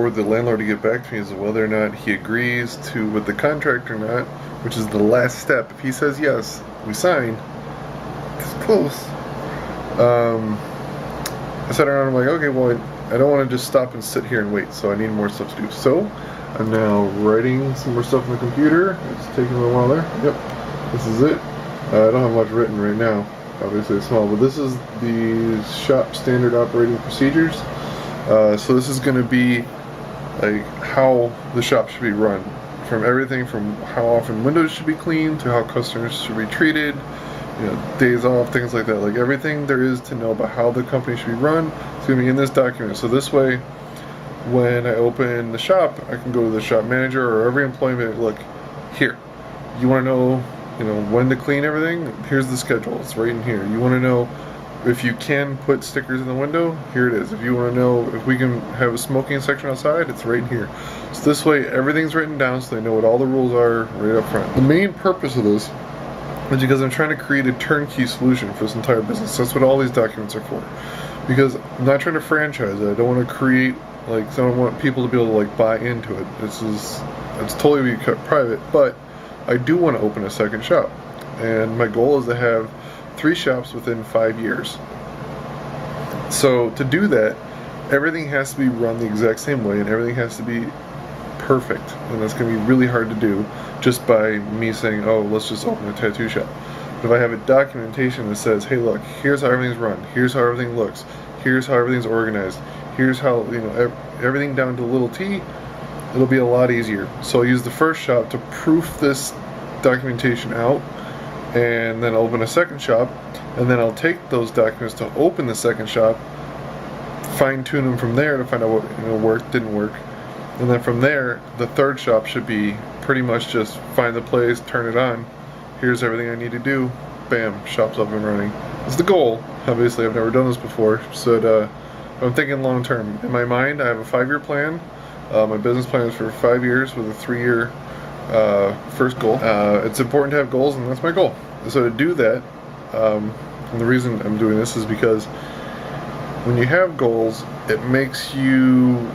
for the landlord to get back to me is whether or not he agrees to with the contract or not, which is the last step. If he says yes, we sign. It's close. I sat around and I'm like, okay, well, I don't want to just stop and sit here and wait, so I need more stuff to do. So I'm now writing some more stuff on the computer. It's taking a little while there. Yep, this is it. I don't have much written right now. Obviously it's small, but this is the shop standard operating procedures. So this is going to be like how the shop should be run, from everything from how often windows should be cleaned to how customers should be treated, you know, days off, things like that. Like everything there is to know about how the company should be run, it's going to be in this document. So this way, when I open the shop, I can go to the shop manager or every employee and be like, look, here, you want to know, you know, when to clean everything? Here's the schedule. It's right in here. You want to know if you can put stickers in the window? Here it is. If you want to know if we can have a smoking section outside, it's right here. So this way, everything's written down so they know what all the rules are right up front. The main purpose of this is because I'm trying to create a turnkey solution for this entire business. That's what all these documents are for. Because I'm not trying to franchise it. I don't want to create, like, I don't want people to be able to, like, buy into it. It's totally be kept private, but I do want to open a second shop. And my goal is to have 3 shops within 5 years. So to do that, everything has to be run the exact same way and everything has to be perfect. And that's going to be really hard to do just by me saying, oh, let's just open a tattoo shop. But if I have a documentation that says, hey, look, here's how everything's run, here's how everything looks, here's how everything's organized, here's how, you know, everything down to little T, it'll be a lot easier. So I'll use the first shop to proof this documentation out, and then I'll open a second shop, and then I'll take those documents to open the second shop, fine-tune them from there to find out what, you know, worked, didn't work, and then from there, the third shop should be pretty much just find the place, turn it on, here's everything I need to do, bam, shop's up and running. It's the goal. Obviously, I've never done this before, so I'm thinking long term. In my mind, I have a 5-year plan. My business plan is for 5 years with a 3-year first goal. It's important to have goals, and that's my goal. So to do that, and the reason I'm doing this is because when you have goals, it makes you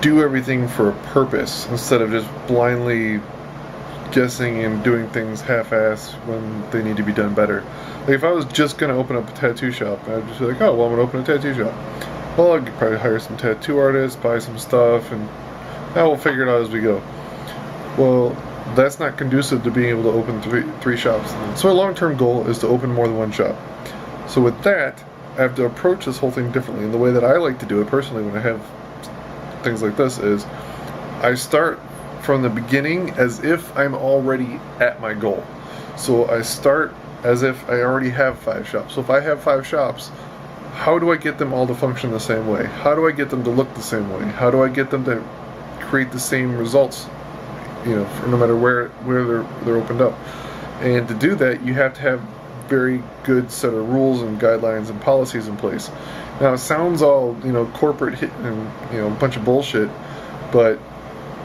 do everything for a purpose instead of just blindly guessing and doing things half-ass when they need to be done better. Like if I was just going to open up a tattoo shop, I'd just be like, oh, well, I'm going to open a tattoo shop. Well, I could probably hire some tattoo artists, buy some stuff, and now we'll figure it out as we go. Well, that's not conducive to being able to open three shops. So my long-term goal is to open more than one shop. So with that, I have to approach this whole thing differently. And the way that I like to do it personally when I have things like this is I start from the beginning as if I'm already at my goal. So I start as if I already have 5 shops. So if I have 5 shops, how do I get them all to function the same way? How do I get them to look the same way? How do I get them to create the same results, you know, for no matter where they're opened up? And to do that, you have to have very good set of rules and guidelines and policies in place. Now it sounds all, you know, corporate hit and, you know, a bunch of bullshit, but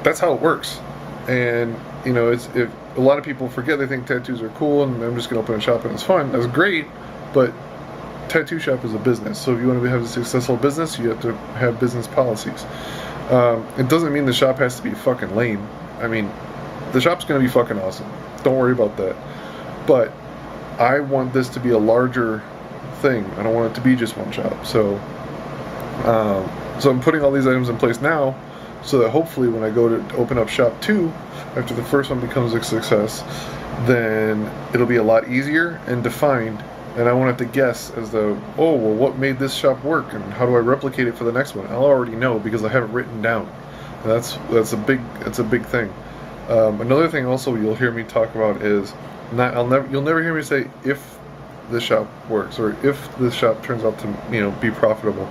that's how it works. And you know, if a lot of people forget, they think tattoos are cool and I'm just gonna open a shop and it's fun. That's great, but tattoo shop is a business. So if you want to have a successful business, you have to have business policies. It doesn't mean the shop has to be fucking lame. I mean, the shop's gonna be fucking awesome. Don't worry about that. But I want this to be a larger thing. I don't want it to be just one shop. So I'm putting all these items in place now so that hopefully when I go to open up shop 2, after the first one becomes a success, then it'll be a lot easier and defined, and I won't have to guess as though, oh, well, what made this shop work and how do I replicate it for the next one? I'll already know because I have it written down. And that's a big thing. Another thing also you'll hear me talk about is you'll never hear me say if the shop works or if the shop turns out to, you know, be profitable.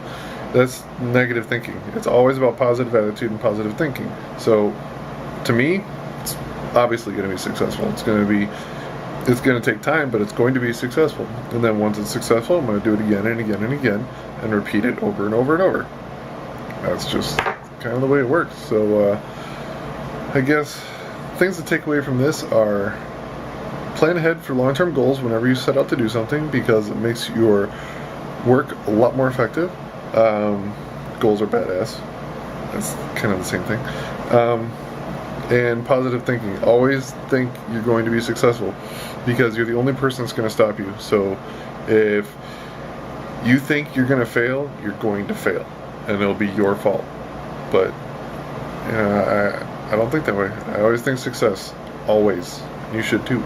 That's negative thinking. It's always about positive attitude and positive thinking. So to me, it's obviously going to be successful. It's going to take time, but it's going to be successful. And then once it's successful, I'm going to do it again and again and again and repeat it over and over and over. That's just kind of the way it works. So I guess things to take away from this are plan ahead for long-term goals whenever you set out to do something, because it makes your work a lot more effective. Goals are badass. That's kind of the same thing. And positive thinking. Always think you're going to be successful because you're the only person that's going to stop you. So if you think you're going to fail, you're going to fail, and it'll be your fault. But I don't think that way. I always think success. Always. You should too.